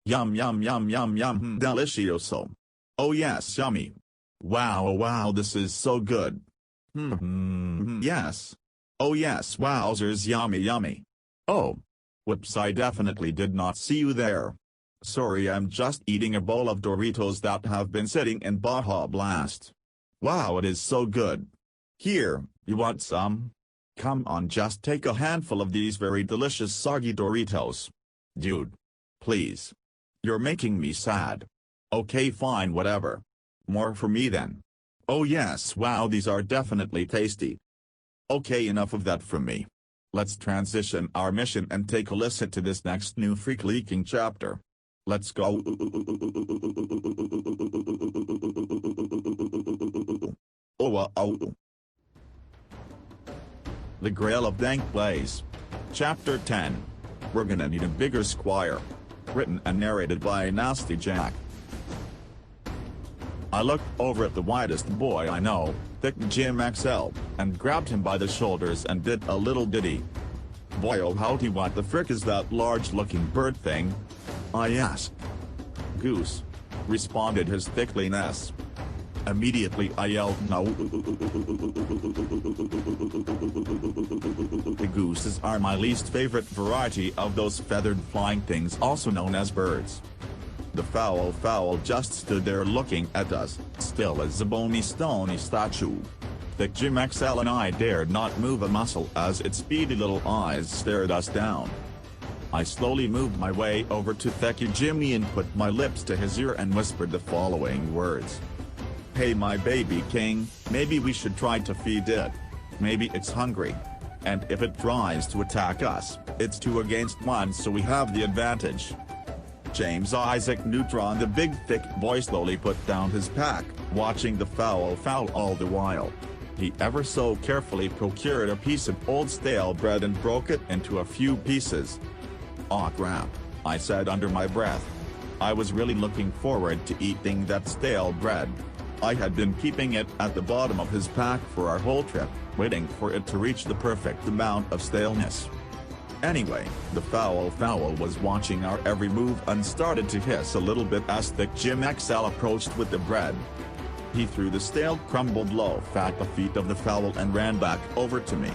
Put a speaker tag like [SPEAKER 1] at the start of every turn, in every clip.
[SPEAKER 1] Yum yum yum yum yum, delicioso. Oh yes, yummy. Wow, wow, this is so good. Yes. Oh yes, wowzers, yummy yummy. Oh. Whoops, I definitely did not see you there. Sorry, I'm just eating a bowl of Doritos that have been sitting in Baja Blast. Wow, it is so good. Here, you want some? Come on, just take a handful of these very delicious soggy Doritos. Dude. Please. You're making me sad. Okay, fine, whatever. More for me then. Oh yes, wow, these are definitely tasty. Okay, enough of that from me. Let's transition our mission and take a listen to this next new freak leaking chapter. Let's go. Oh. The Grail of Dank Blaze. Chapter 10. We're gonna need a bigger Squire. Written and narrated by Nasty Jack. I looked over at the whitest boy I know, Thick Jim XL, and grabbed him by the shoulders and did a little ditty. Boy oh howdy, what the frick is that large-looking bird thing? I asked. Goose. Responded his thickliness. Immediately I yelled no. The gooses are my least favorite variety of those feathered flying things also known as birds. The fowl just stood there looking at us, still as a bony stony statue. Thick Jim XL and I dared not move a muscle as its beady little eyes stared us down. I slowly moved my way over to Thicky Jimmy and put my lips to his ear and whispered the following words. Hey my baby king, maybe we should try to feed it. Maybe it's hungry. And if it tries to attack us, it's 2 against 1, so we have the advantage. James Isaac Neutron, the big thick boy, slowly put down his pack, watching the fowl all the while. He ever so carefully procured a piece of old stale bread and broke it into a few pieces. Aw crap, I said under my breath. I was really looking forward to eating that stale bread. I had been keeping it at the bottom of his pack for our whole trip, waiting for it to reach the perfect amount of staleness. Anyway, the fowl was watching our every move and started to hiss a little bit as Thick Jim XL approached with the bread. He threw the stale crumbled loaf at the feet of the fowl and ran back over to me.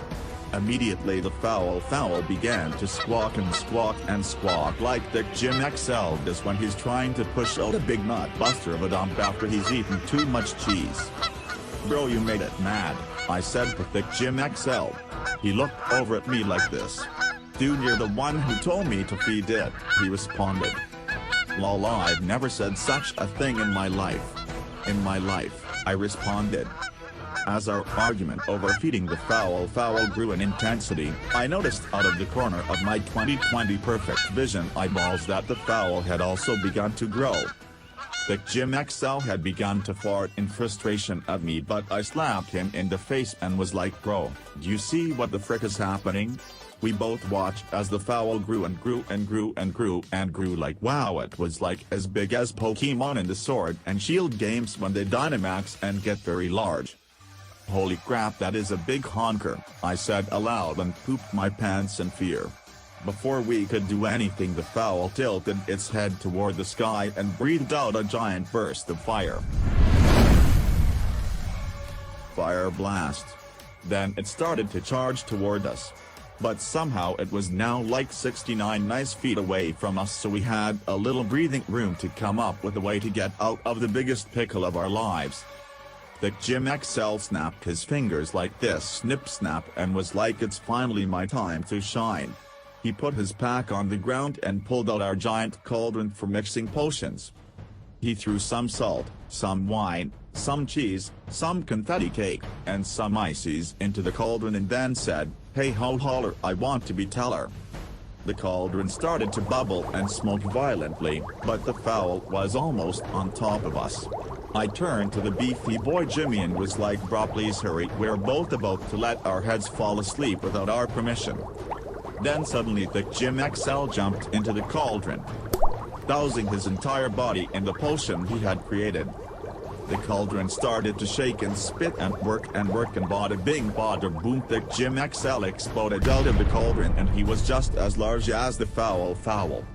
[SPEAKER 1] Immediately the fowl began to squawk and squawk and squawk like Thick Jim XL does when he's trying to push out a big nut buster of a dump after he's eaten too much cheese. Bro, you made it mad, I said to Thick Jim XL. He looked over at me like this. Dude, you're the one who told me to feed it, he responded. Lol, I've never said such a thing in my life. In my life, I responded. As our argument over feeding the fowl grew in intensity, I noticed out of the corner of my 20/20 perfect vision eyeballs that the fowl had also begun to grow. Thick Jim XL had begun to fart in frustration at me, but I slapped him in the face and was like, bro, do you see what the frick is happening? We both watched as the fowl grew and grew and grew and grew and grew like wow, it was like as big as Pokemon in the Sword and Shield games when they Dynamax and get very large. Holy crap, that is a big honker, I said aloud and pooped my pants in fear. Before we could do anything, the fowl tilted its head toward the sky and breathed out a giant burst of fire. Fire blast. Then it started to charge toward us. But somehow it was now like 69 nice feet away from us, so we had a little breathing room to come up with a way to get out of the biggest pickle of our lives. Thick Jim XL snapped his fingers like this, snip snap, and was like, it's finally my time to shine. He put his pack on the ground and pulled out our giant cauldron for mixing potions. He threw some salt, some wine, some cheese, some confetti cake, and some ices into the cauldron and then said, hey ho holler, I want to be teller. The cauldron started to bubble and smoke violently, but the fowl was almost on top of us. I turned to the beefy boy Jimmy and was like, bro, please hurry, we're both about to let our heads fall asleep without our permission. Then suddenly Thick Jim XL jumped into the cauldron, dousing his entire body in the potion he had created. The cauldron started to shake and spit and work and bada bing bada boom. Thick Jim XL exploded out of the cauldron and he was just as large as the fowl.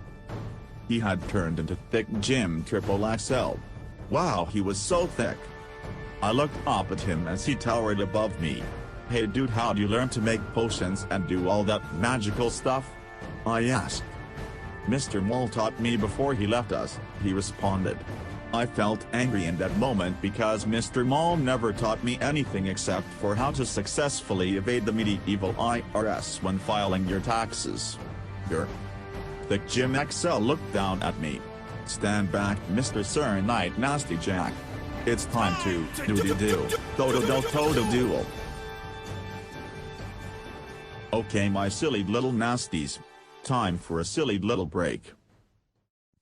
[SPEAKER 1] He had turned into Thick Jim XXL. Wow, he was so thick. I looked up at him as he towered above me. "Hey dude, how'd you learn to make potions and do all that magical stuff?" I asked. "Mr. Mole taught me before he left us," he responded. I felt angry in that moment because Mr. Mole never taught me anything except for how to successfully evade the medieval IRS when filing your taxes. Thick Jim XL looked down at me. "Stand back, Mr. Sir Knight Nasty Jack. It's time to do-do-do-do-do-do-do-do." Okay my silly little nasties. Time for a silly little break.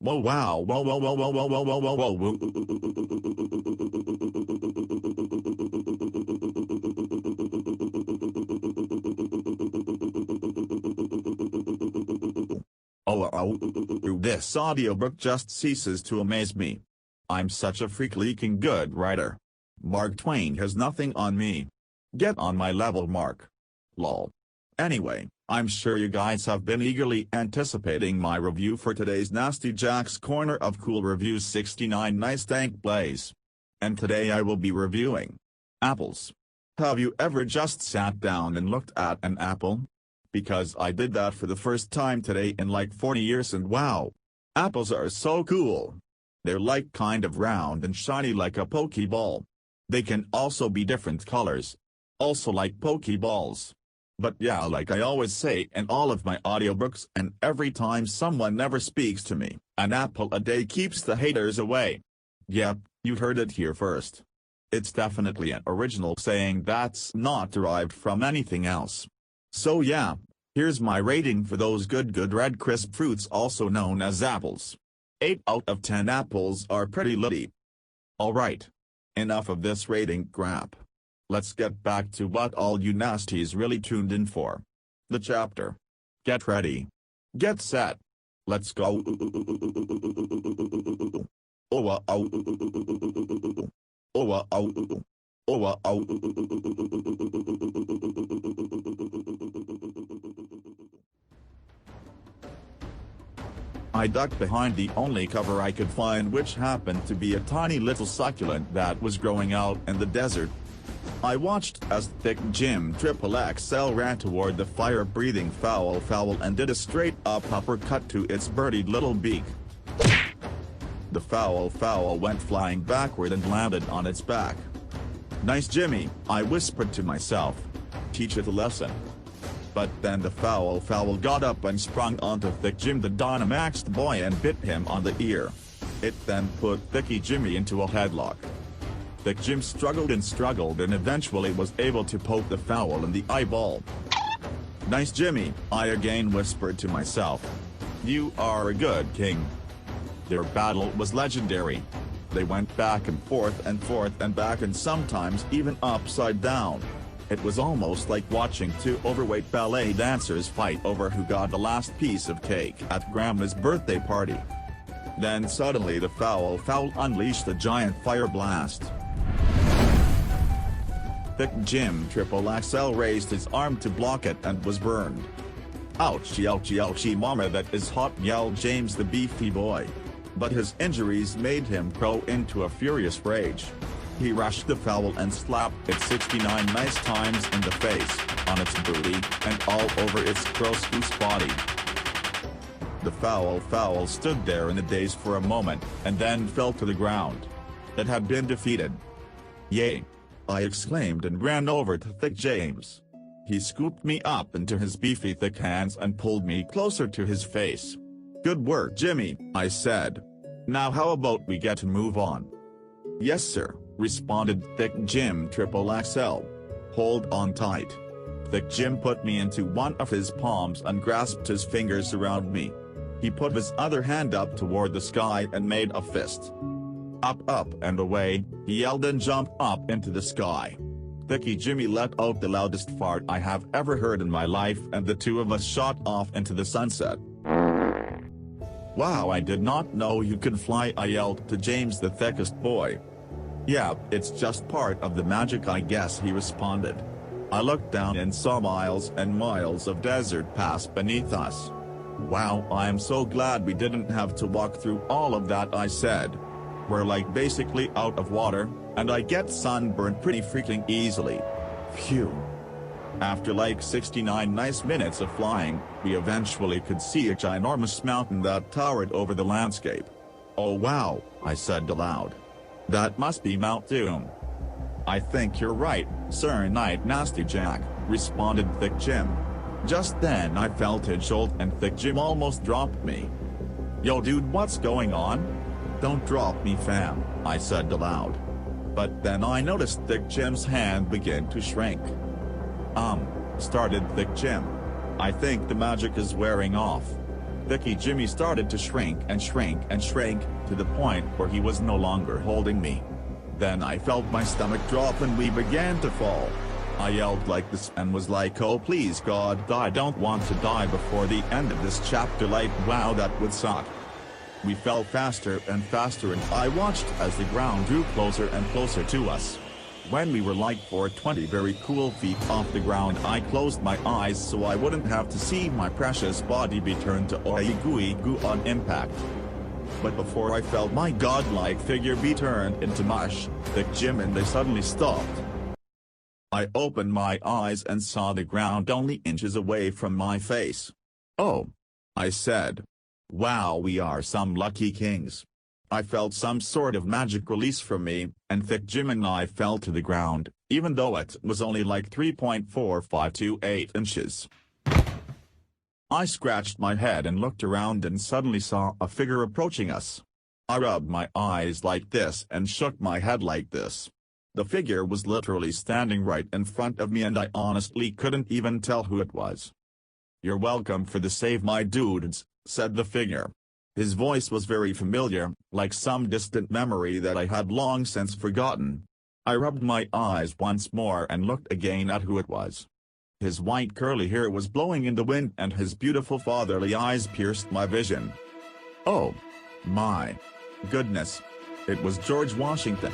[SPEAKER 1] Whoa wow whoa whoa whoa whoa whoa whoa whoa whoa whoa. This audiobook just ceases to amaze me. I'm such a freak-leaking good writer. Mark Twain has nothing on me. Get on my level, Mark. Lol. Anyway, I'm sure you guys have been eagerly anticipating my review for today's Nasty Jack's Corner of Cool Reviews 69 Nice Dank Blaze. And today I will be reviewing apples. Have you ever just sat down and looked at an apple? Because I did that for the first time today in like 40 years and wow. Apples are so cool. They're like kind of round and shiny like a Pokeball. They can also be different colors. Also like Pokeballs. But yeah, like I always say in all of my audiobooks and every time someone never speaks to me, an apple a day keeps the haters away. Yep, you heard it here first. It's definitely an original saying that's not derived from anything else. So yeah, here's my rating for those good red crisp fruits also known as apples. 8 out of 10 apples are pretty litty. Alright. Enough of this rating crap. Let's get back to what all you nasties really tuned in for. The chapter. Get ready. Get set. Let's go. I ducked behind the only cover I could find, which happened to be a tiny little succulent that was growing out in the desert. I watched as Thick Jim XXL ran toward the fire-breathing fowl and did a straight-up uppercut to its birdied little beak. The fowl went flying backward and landed on its back. "Nice Jimmy," I whispered to myself. "Teach it a lesson." But then the fowl got up and sprung onto Thick Jim the Dynamaxed boy and bit him on the ear. It then put Thicky Jimmy into a headlock. Thick Jim struggled and eventually was able to poke the fowl in the eyeball. "Nice Jimmy," I again whispered to myself. "You are a good king." Their battle was legendary. They went back and forth and back and sometimes even upside down. It was almost like watching two overweight ballet dancers fight over who got the last piece of cake at Grandma's birthday party. Then suddenly the fowl unleashed a giant fire blast. Thick Jim XXL raised his arm to block it and was burned. "Ouchie ouchie ouchie mama, that is hot," yelled James the beefy boy. But his injuries made him grow into a furious rage. He rushed the fowl and slapped it 69 nice times in the face, on its booty, and all over its gross goose body. The fowl stood there in a daze for a moment, and then fell to the ground. It had been defeated. "Yay!" I exclaimed and ran over to Thick James. He scooped me up into his beefy thick hands and pulled me closer to his face. "Good work, Jimmy," I said. "Now how about we get to move on?" "Yes sir," responded Thick Jim XXL. "Hold on tight." Thick Jim put me into one of his palms and grasped his fingers around me. He put his other hand up toward the sky and made a fist. Up and away, he yelled and jumped up into the sky. Thicky Jimmy let out the loudest fart I have ever heard in my life and the two of us shot off into the sunset. "Wow, I did not know you could fly," I yelled to James the thickest boy. "Yeah, it's just part of the magic I guess," he responded. I looked down and saw miles and miles of desert pass beneath us. "Wow, I'm so glad we didn't have to walk through all of that," I said. "We're like basically out of water, and I get sunburned pretty freaking easily. Phew." After like 69 nice minutes of flying, we eventually could see a ginormous mountain that towered over the landscape. "Oh wow," I said aloud. "That must be Mount Doom." "I think you're right, Sir Knight Nasty Jack," responded Thick Jim. Just then I felt a jolt and Thick Jim almost dropped me. "Yo dude, what's going on?" "Don't drop me fam," I said aloud. But then I noticed Thick Jim's hand begin to shrink. Started Thick Jim. "I think the magic is wearing off." Thicky Jimmy started to shrink and shrink and shrink, to the point where he was no longer holding me. Then I felt my stomach drop and we began to fall. I yelled like this and was like, "Oh please God, I don't want to die before the end of this chapter, like wow that would suck." We fell faster and faster and I watched as the ground drew closer and closer to us. When we were like 420 very cool feet off the ground, I closed my eyes so I wouldn't have to see my precious body be turned to oily gooey goo on impact. But before I felt my godlike figure be turned into mush, Thick Jim and they suddenly stopped. I opened my eyes and saw the ground only inches away from my face. "Oh," I said. "Wow, we are some lucky kings." I felt some sort of magic release from me, and Thick Jim and I fell to the ground, even though it was only like 3.4528 inches. I scratched my head and looked around and suddenly saw a figure approaching us. I rubbed my eyes like this and shook my head like this. The figure was literally standing right in front of me and I honestly couldn't even tell who it was. "You're welcome for the save my dudes," said the figure. His voice was very familiar, like some distant memory that I had long since forgotten. I rubbed my eyes once more and looked again at who it was. His white curly hair was blowing in the wind and his beautiful fatherly eyes pierced my vision. Oh my goodness! It was George Washington.